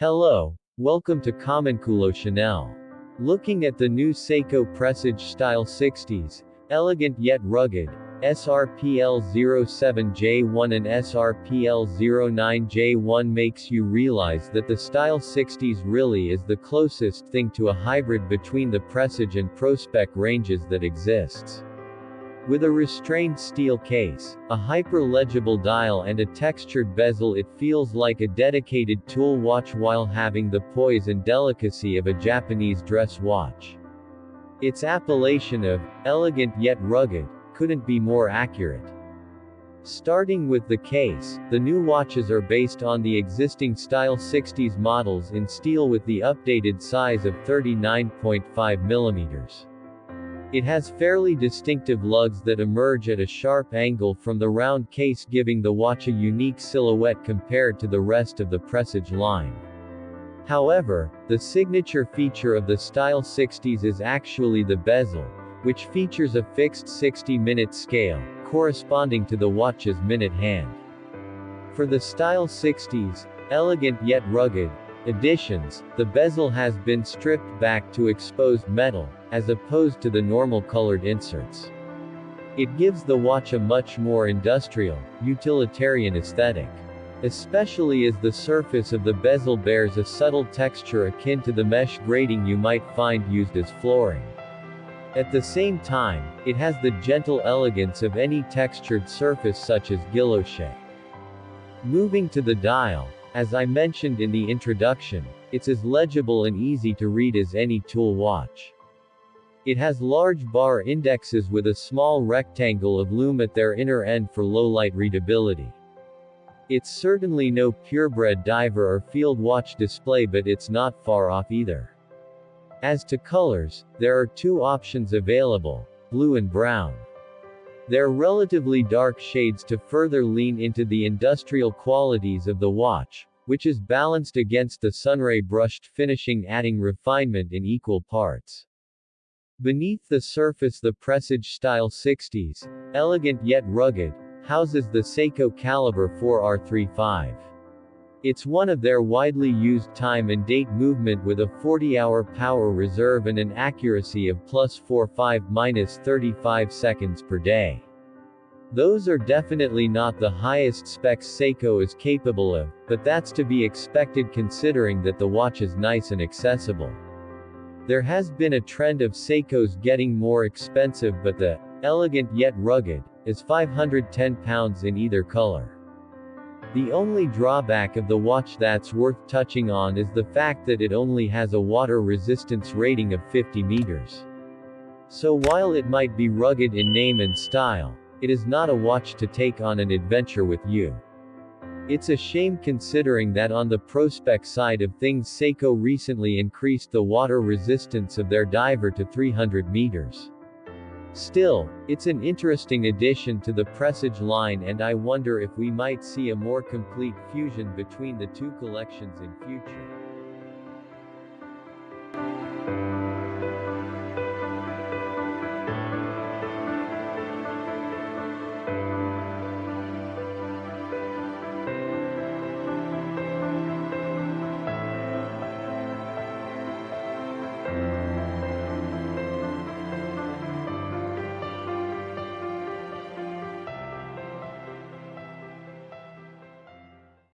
Hello, welcome to Comenculo Chanel. Looking at the new Seiko Presage Style60's, elegant yet rugged, SRPL07J1 and SRPL09J1 makes you realize that the Style60's really is the closest thing to a hybrid between the Presage and Pro-Spec ranges that exists. With a restrained steel case, a hyper-legible dial and a textured bezel, it feels like a dedicated tool watch while having the poise and delicacy of a Japanese dress watch. Its appellation of elegant yet rugged couldn't be more accurate. Starting with the case, the new watches are based on the existing Style60's models in steel with the updated size of 39.5 mm. It has fairly distinctive lugs that emerge at a sharp angle from the round case, giving the watch a unique silhouette compared to the rest of the Presage line. However, the signature feature of the Style60's is actually the bezel, which features a fixed 60-minute scale, corresponding to the watch's minute hand. For the Style60's elegant yet rugged editions, the bezel has been stripped back to exposed metal, as opposed to the normal colored inserts. It gives the watch a much more industrial, utilitarian aesthetic. Especially as the surface of the bezel bears a subtle texture akin to the mesh grating you might find used as flooring. At the same time, it has the gentle elegance of any textured surface such as guilloche. Moving to the dial, as I mentioned in the introduction, it's as legible and easy to read as any tool watch. It has large bar indexes with a small rectangle of lume at their inner end for low-light readability. It's certainly no purebred diver or field watch display, but it's not far off either. As to colors, there are two options available: blue and brown. They're relatively dark shades to further lean into the industrial qualities of the watch, which is balanced against the sunray brushed finishing, adding refinement in equal parts. Beneath the surface, the Presage Style60's elegant yet rugged houses the Seiko Caliber 4R35. It's one of their widely used time and date movement with a 40-hour power reserve and an accuracy of +45-35 seconds per day. Those are definitely not the highest specs Seiko is capable of, but that's to be expected considering that the watch is nice and accessible. There has been a trend of Seikos getting more expensive, but the elegant yet rugged is £510 in either color. The only drawback of the watch that's worth touching on is the fact that it only has a water resistance rating of 50 meters. So while it might be rugged in name and style, it is not a watch to take on an adventure with you. It's a shame considering that on the Pro-Spec side of things, Seiko recently increased the water resistance of their diver to 300 meters. Still, it's an interesting addition to the Presage line, and I wonder if we might see a more complete fusion between the two collections in future.